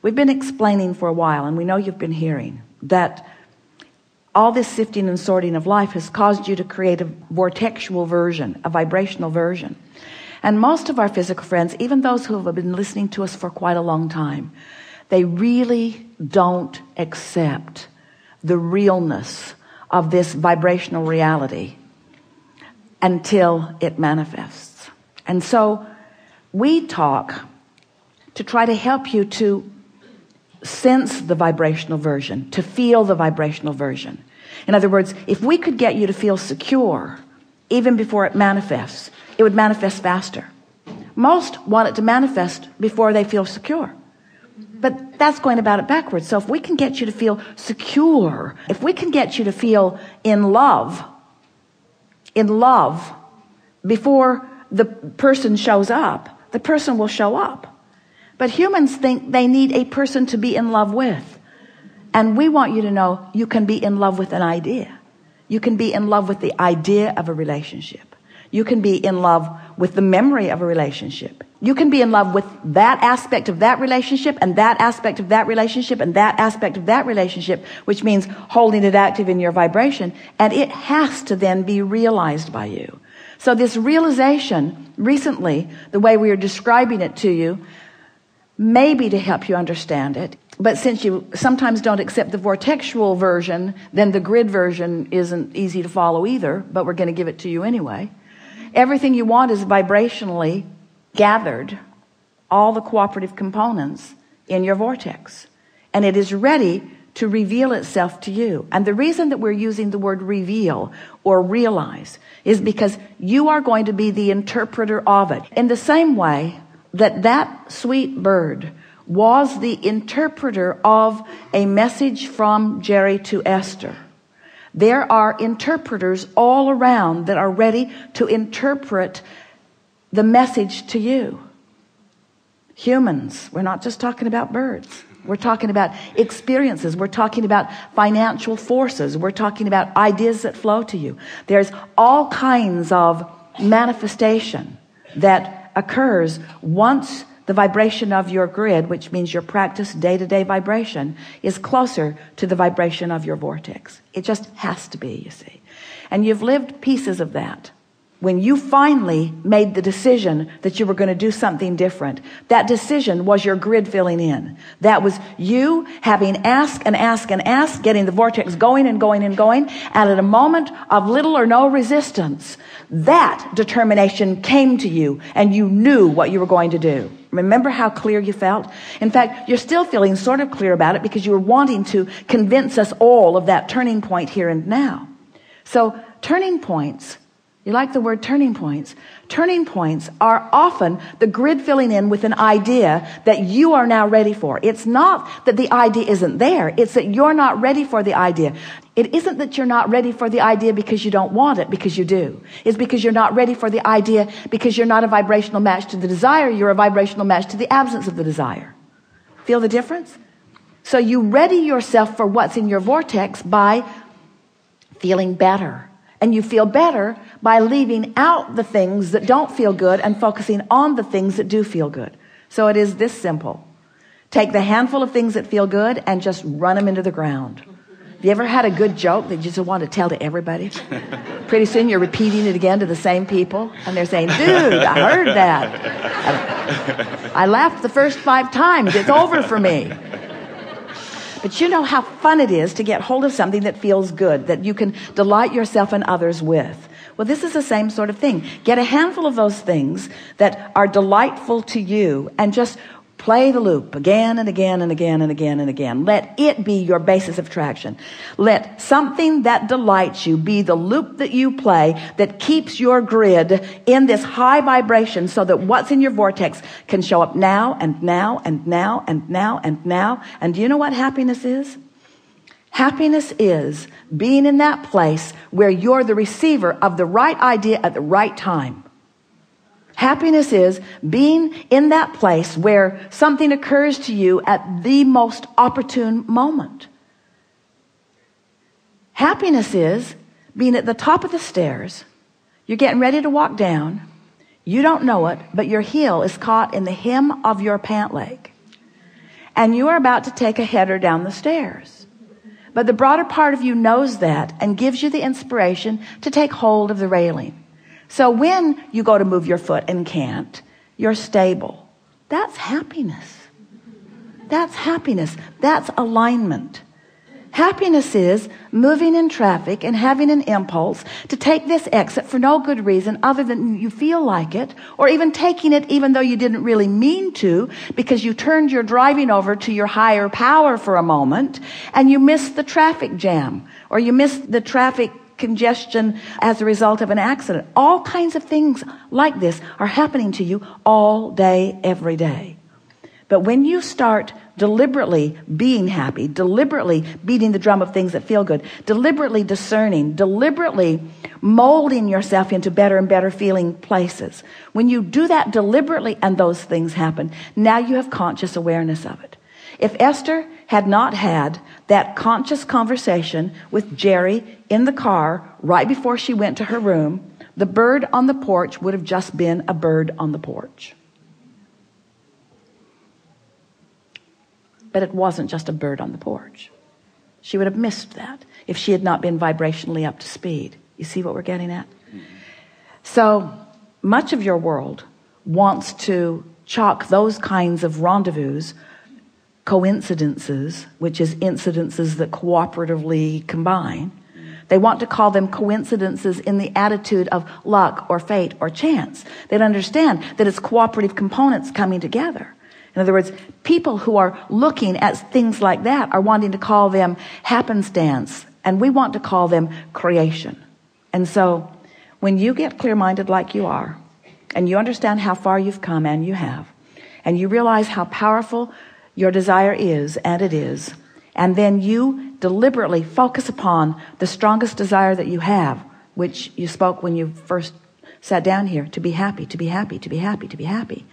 We've been explaining for a while, and we know you've been hearing, that all this sifting and sorting of life has caused you to create a vortexual version, a vibrational version. And most of our physical friends, even those who have been listening to us for quite a long time, they really don't accept the realness of this vibrational reality until it manifests. And so we talk to try to help you to sense the vibrational version, to feel the vibrational version. In other words, if we could get you to feel secure even before it manifests, it would manifest faster. Most want it to manifest before they feel secure. But that's going about it backwards. So if we can get you to feel secure, if we can get you to feel in love before the person shows up, the person will show up. But humans think they need a person to be in love with. And we want you to know you can be in love with an idea. You can be in love with the idea of a relationship. You can be in love with the memory of a relationship. You can be in love with that aspect of that relationship and that aspect of that relationship and that aspect of that relationship, which means holding it active in your vibration. And it has to then be realized by you. So this realization recently, the way we are describing it to you, maybe to help you understand it. But since you sometimes don't accept the vortexual version, then the grid version isn't easy to follow either, but we're going to give it to you anyway. Everything you want is vibrationally gathered, all the cooperative components in your vortex. And it is ready to reveal itself to you. And the reason that we're using the word reveal or realize is because you are going to be the interpreter of it. In the same way that sweet bird was the interpreter of a message from Jerry to Esther. There are interpreters all around that are ready to interpret the message to you. Humans, we're not just talking about birds. We're talking about experiences. We're talking about financial forces. We're talking about ideas that flow to you. There's all kinds of manifestation that occurs once the vibration of your grid, which means your practice day-to-day vibration, is closer to the vibration of your vortex. It just has to be, you see. And you've lived pieces of that. When you finally made the decision that you were going to do something different, that decision was your grid filling in. That was you having asked and asked and asked, getting the vortex going and going and going, and at a moment of little or no resistance, that determination came to you and you knew what you were going to do. Remember how clear you felt? In fact, you're still feeling sort of clear about it because you were wanting to convince us all of that turning point here and now. So turning points, you like the word turning points? Turning points are often the grid filling in with an idea that you are now ready for. It's not that the idea isn't there. It's that you're not ready for the idea. It isn't that you're not ready for the idea because you don't want it, because you do. It's because you're not ready for the idea because you're not a vibrational match to the desire. You're a vibrational match to the absence of the desire. Feel the difference? So you ready yourself for what's in your vortex by feeling better. And you feel better by leaving out the things that don't feel good and focusing on the things that do feel good. So it is this simple. Take the handful of things that feel good and just run them into the ground. Have you ever had a good joke that you just want to tell to everybody? Pretty soon you're repeating it again to the same people. And they're saying, dude, I heard that. I laughed the first 5 times. It's over for me. But you know how fun it is to get hold of something that feels good, that you can delight yourself and others with. Well, this is the same sort of thing. Get a handful of those things that are delightful to you and just play the loop again and again and again and again and again. Let it be your basis of traction. Let something that delights you be the loop that you play that keeps your grid in this high vibration so that what's in your vortex can show up now and now and now and now and now. And do you know what happiness is? Happiness is being in that place where you're the receiver of the right idea at the right time. Happiness is being in that place where something occurs to you at the most opportune moment. Happiness is being at the top of the stairs. You're getting ready to walk down. You don't know it, but your heel is caught in the hem of your pant leg. and you are about to take a header down the stairs. But the broader part of you knows that and gives you the inspiration to take hold of the railing. So when you go to move your foot and can't, you're stable. That's happiness. That's happiness. That's alignment. Happiness is moving in traffic and having an impulse to take this exit for no good reason other than you feel like it, or even taking it even though you didn't really mean to, because you turned your driving over to your higher power for a moment and you missed the traffic jam, or you missed the traffic congestion as a result of an accident. All kinds of things like this are happening to you all day, every day. But when you start deliberately being happy, deliberately beating the drum of things that feel good, deliberately discerning, deliberately molding yourself into better and better feeling places, when you do that deliberately and those things happen, now you have conscious awareness of it. If Esther had not had that conscious conversation with Jerry in the car right before she went to her room, the bird on the porch would have just been a bird on the porch. But it wasn't just a bird on the porch. She would have missed that if she had not been vibrationally up to speed. You see what we're getting at? So much of your world wants to chalk those kinds of rendezvous, coincidences, which is incidences that cooperatively combine. They want to call them coincidences in the attitude of luck or fate or chance. They don't understand that it's cooperative components coming together. In other words, people who are looking at things like that are wanting to call them happenstance, and we want to call them creation. And so when you get clear-minded like you are, and you understand how far you've come, and you have, and you realize how powerful your desire is, and it is, and then you deliberately focus upon the strongest desire that you have, which you spoke when you first sat down here, to be happy, to be happy, to be happy, to be happy.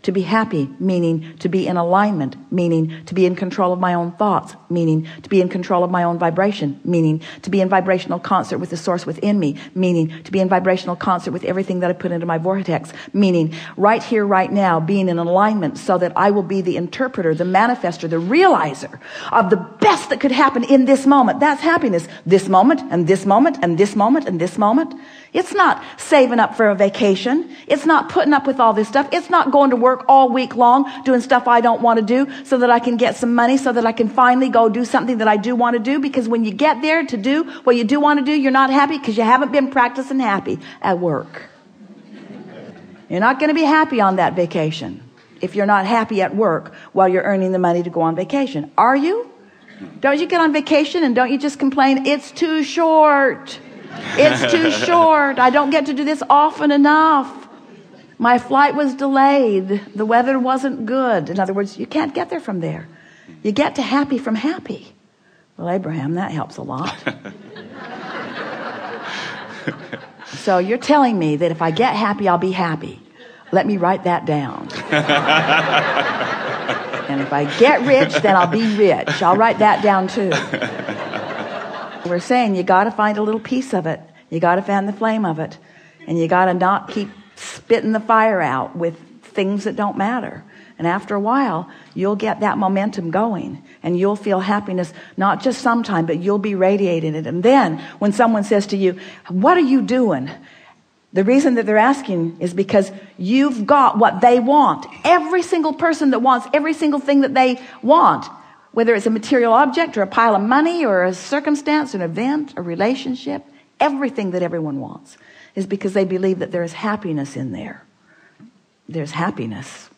To be happy, meaning to be in alignment, meaning to be in control of my own thoughts, meaning to be in control of my own vibration, meaning to be in vibrational concert with the source within me, meaning to be in vibrational concert with everything that I put into my vortex, meaning right here, right now, being in alignment so that I will be the interpreter, the manifester, the realizer of the best that could happen in this moment. That's happiness. This moment, and this moment, and this moment, and this moment. It's not saving up for a vacation. It's not putting up with all this stuff. It's not going to work all week long doing stuff I don't want to do so that I can get some money, so that I can finally go do something that I do want to do. Because when you get there to do what you do want to do, you're not happy because you haven't been practicing happy at work. You're not going to be happy on that vacation if you're not happy at work while you're earning the money to go on vacation. Are you? Don't you get on vacation and don't you just complain, it's too short? It's too short. I don't get to do this often enough. My flight was delayed. The weather wasn't good. In other words, you can't get there from there. You get to happy from happy. Well, Abraham, that helps a lot. So you're telling me that if I get happy, I'll be happy. Let me write that down. And if I get rich, then I'll be rich. I'll write that down too. We're saying you got to find a little piece of it. You got to fan the flame of it. And you got to not keep spitting the fire out with things that don't matter. And after a while, you'll get that momentum going. And you'll feel happiness, not just sometime, but you'll be radiating it. And then when someone says to you, what are you doing? The reason that they're asking is because you've got what they want. Every single person that wants every single thing that they want, whether it's a material object or a pile of money or a circumstance, an event, a relationship, everything that everyone wants is because they believe that there is happiness in there. There's happiness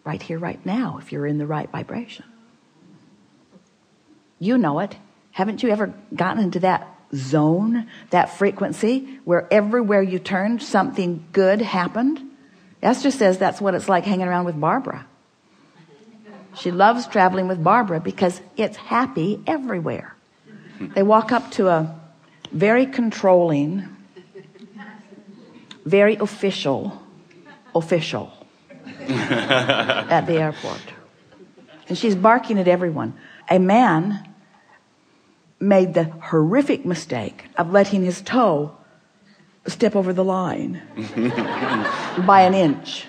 right here, right now, if you're in the right vibration. You know it. Haven't you ever gotten into that zone, that frequency, where everywhere you turned, something good happened? Esther says that's what it's like hanging around with Barbara. She loves traveling with Barbara because it's happy everywhere. They walk up to a very controlling, very official at the airport. And she's barking at everyone. A man made the horrific mistake of letting his toe step over the line by an inch.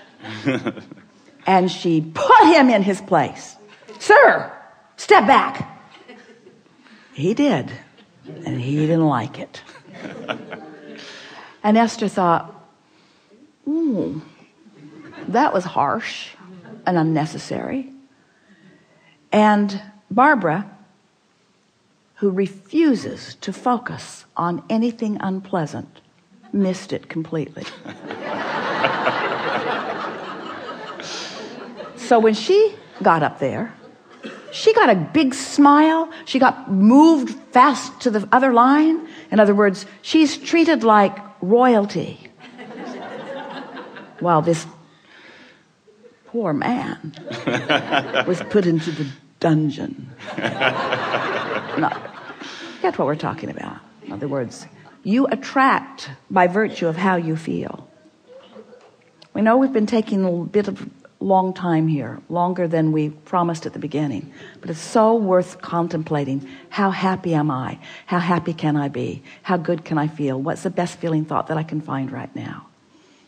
And she put him in his place, "Sir, step back." He did, and he didn't like it. And Esther thought, "Ooh, that was harsh and unnecessary." And Barbara, who refuses to focus on anything unpleasant, missed it completely. So when she got up there, she got a big smile. She got moved fast to the other line. In other words, she's treated like royalty. While this poor man was put into the dungeon. No, that's what we're talking about. In other words, you attract by virtue of how you feel. We know we've been taking a bit of long time here, longer than we promised at the beginning, but it's so worth contemplating. How happy am I? How happy can I be? How good can I feel? What's the best feeling thought that I can find right now?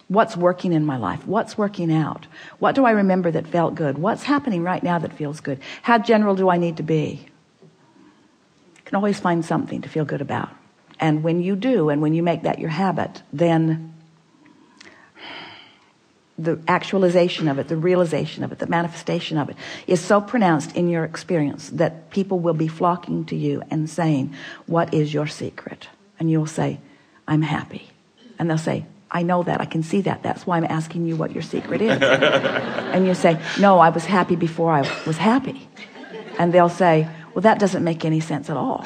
What's working in my life? What's working out? What do I remember that felt good? What's happening right now that feels good? How general do I need to be? You can always find something to feel good about. And when you do, and when you make that your habit, then the actualization of it, the realization of it, the manifestation of it is so pronounced in your experience that people will be flocking to you and saying, "What is your secret?" And you'll say, "I'm happy." And they'll say, "I know that. I can see that. That's why I'm asking you what your secret is." And you say, "No, I was happy before I was happy." And they'll say, "Well, that doesn't make any sense at all."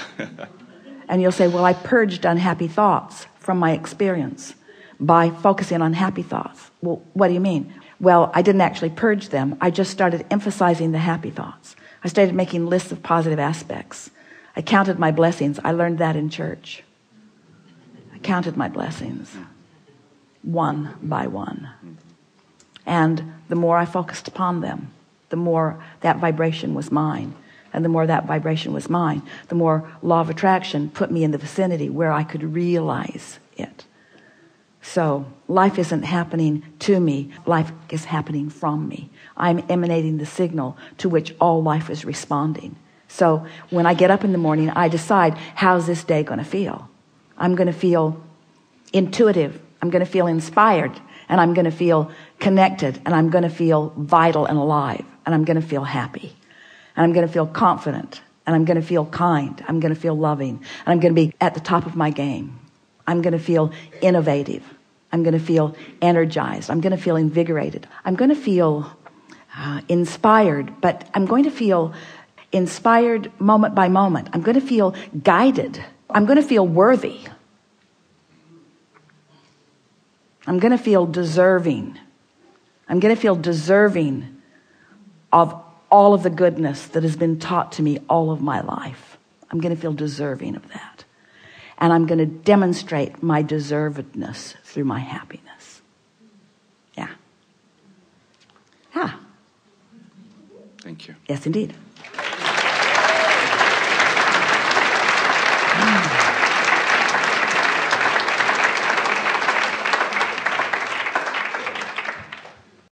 And you'll say, "Well, I purged unhappy thoughts from my experience by focusing on happy thoughts." "Well, what do you mean?" "Well, I didn't actually purge them. I just started emphasizing the happy thoughts. I started making lists of positive aspects. I counted my blessings. I learned that in church. I counted my blessings one by one. And the more I focused upon them, the more that vibration was mine. And the more that vibration was mine, the more law of attraction put me in the vicinity where I could realize it. So life isn't happening to me. Life is happening from me. I'm emanating the signal to which all life is responding. So when I get up in the morning, I decide, how's this day going to feel? I'm going to feel intuitive. I'm going to feel inspired. And I'm going to feel connected. And I'm going to feel vital and alive. And I'm going to feel happy. And I'm going to feel confident. And I'm going to feel kind. I'm going to feel loving. And I'm going to be at the top of my game. I'm going to feel innovative. I'm going to feel energized. I'm going to feel invigorated. I'm going to feel inspired, but I'm going to feel inspired moment by moment. I'm going to feel guided. I'm going to feel worthy. I'm going to feel deserving. I'm going to feel deserving of all of the goodness that has been taught to me all of my life. I'm going to feel deserving of that. And I'm going to demonstrate my deservedness through my happiness. Yeah. Thank you. Yes, indeed.